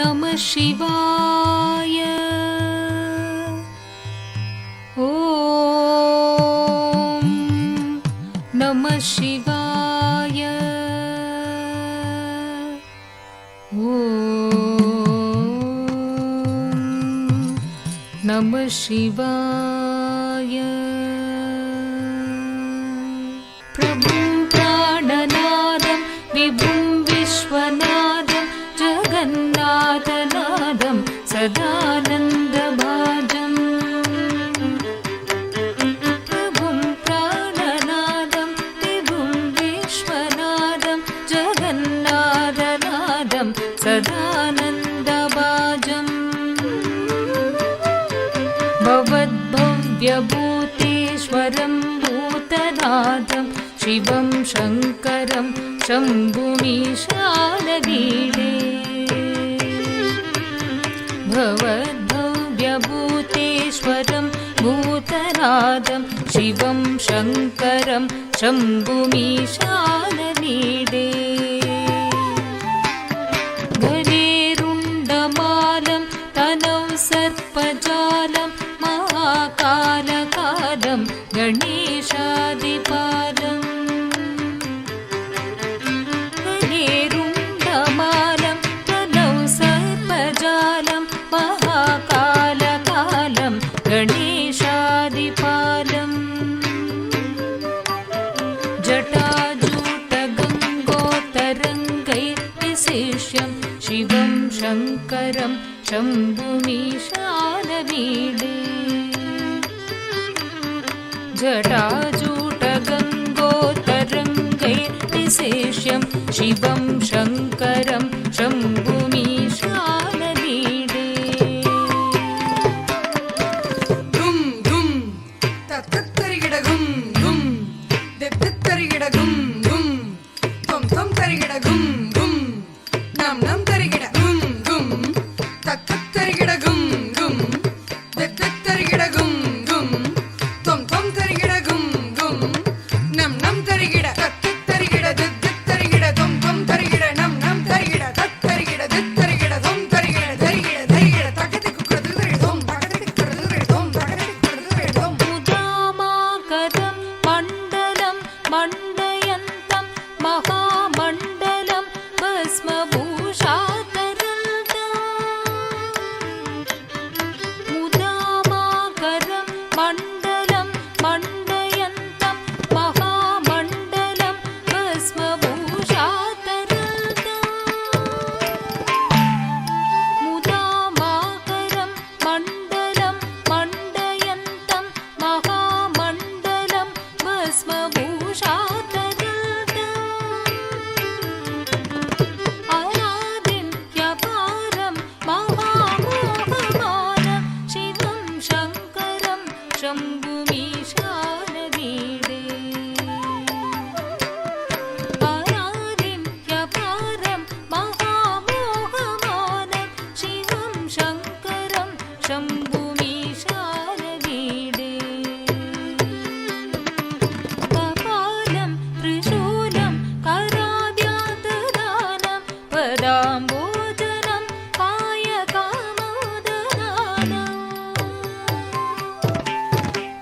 नमः शिवाय। ॐ नमः शिवाय। नमः शिवाय। प्रभुं प्राणनादं विभुं विश्वनादं जगन्नाथनादं सदानन्दभाजम्। प्रभुं प्राणनादं विभुं विश्वनादं जगन्नाथनादं सदानन्दभाजम्। भवद्भव्यभूतेश्वरं भूतनाथं शिवं शङ्करं शम्भुमीशानवीडे। भवद्भव्यभूतेश्वरं भूतनाथं शिवं शङ्करं शम्भुमीशानवीडे। गणेरुण्डमालं तनौ सर्पजालं महाकालकालं गणेशादिपालम्। गणेरुण्डमालं तनौ सर्पजालं महाकालकालं गणेशादिपालम्। जटाजूटगङ्गोत्तरङ्गैर्विशिष्यं शिवं शङ्करं शम्भुमीशानवीडे। जटाजूटगङ्गोत्तरङ्गैर्विशिष्यं शिवं शङ्करं शम्भुमीशानवीडे। धुम धुम तत्तरिगिड घुम घुम देत्तरिगिड घुम घुम तम तम तरिगिड घुम घुम नम नम तरिगिड घुम घुम तत्तरिगिड घुम घुम देत्तरिगिड घुम घुम तम तम तरिगिड घुम घुम नम नम तरिगिड तत्तरिगिड देत्तरिगिड तम तम तरिगिड नम नम तरिगिड तत्तरिगिड देत्तरिगिड तम तरिगिड तरिगिड तरिगिड तकति कुक्रदुरिड तम तकति कुक्रदुरिड तम तकति कुक्रदुरिड तम। मुदामाकरं मण्डलं मण्डयन्तं महामण्डलं भस्मभूषातरन्तं। मुदामाकरं मण्डलं मण्डयन्तं महामण्डलं भस्मभूषातरन्तं। मुदामाकरं मण्डलं मण्डयन्तं महामण्डलं भस्मभूषातरन्तं। अनादिं ह्यपारं महामोहमानं शिवं शङ्करं शम्भुमीशानवीडे। अनादिं ह्यपारं महामोहमानं शिवं शङ्करं शम्भुमीशानवीडे। कपालं त्रिशूलं कराद्यातदानं पदाम्बोजनं कायकामोदनानं।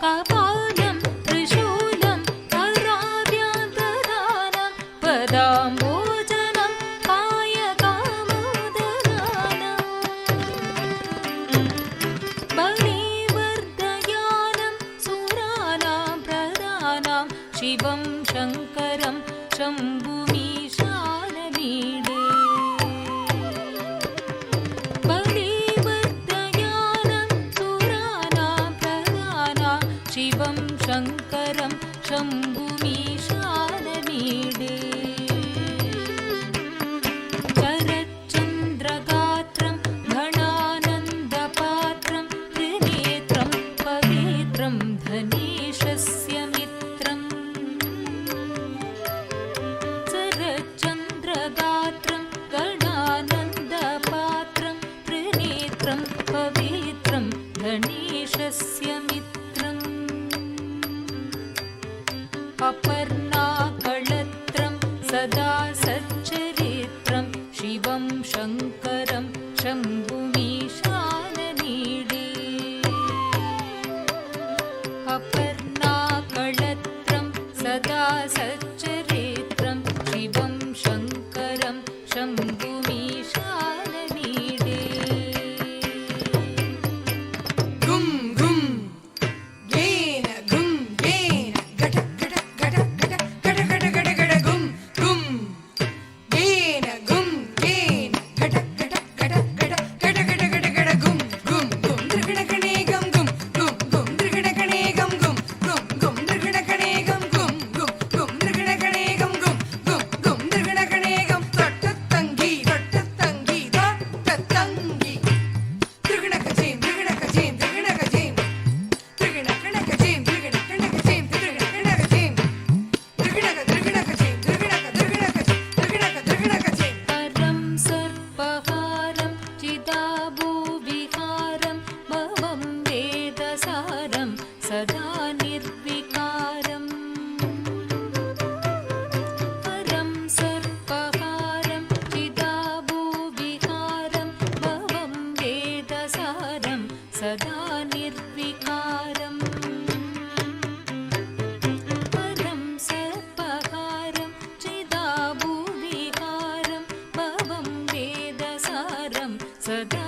कपालं त्रिशूलं कराद्यातदानं पदाम्बोजनं कायकामोदनानं। बलिवर्धयानं सुराणां प्रदानं शिवं शङ्करं शम्भुमीशानवीडे। बलिवर्धयानं सुराणां प्रदानं शिवं शङ्करं शम्भुमीशानवीडे। शरच्चन्द्रगात्रं घनानन्दपात्रं त्रिनेत्रं पवित्रं धनेशस्य मित्रम्। शरच्चन्द्रगात्रं घनानन्दपात्रं त्रिनेत्रं पवित्रं धनेशस्य मित्रम्। शम्भुमीशाननीडे ഗും ഗും ഗേന ഗും ഗേന ഗട ഗട ഗട ഗട ഗട ഗട ഗട ഗട ഗും ഗും ഗേന ഗും ഗേന ഗട ഗട ഗട ഗട ഗട ഗട ഗട ഗട ഗും ഗും ഗും ത്രിഗണകണേ ഗം ഗും ഗും ഗും ത്രിഗണകണേ ഗം ഗും ഗും ഗും ത്രിഗണകണേ ഗം ഗും ഗും ഗും ത്രിഗണകണേ ഗം ഗും ഗും ഗും ത്രിഗണകണേ ഗം തൊട്ടത്തങ്കി തൊട്ടത്തങ്കി തൊട്ടത്തങ്കി ത്രിഗണകജേം ത്രിഗണകജേം ത്രിഗണകജേം ത്രിഗണകണകജേം ത്രിഗണകണകജേം ത്രിഗണകണകജേം ത്രിഗണക ത്രിഗണകജേം ത്രിഗണക ത്രിഗണക ത്രിഗണകജേം परं सर्पहारं चिदाभूविहारं भवं वेदसारं सदा निर्विकारम् परं सर्पहारं चिदाभूविहारं भवं वेदसारं सदा निर्विकारम् परं सर्पहारं चिदाभूविहारं भवं वेदसारं सदा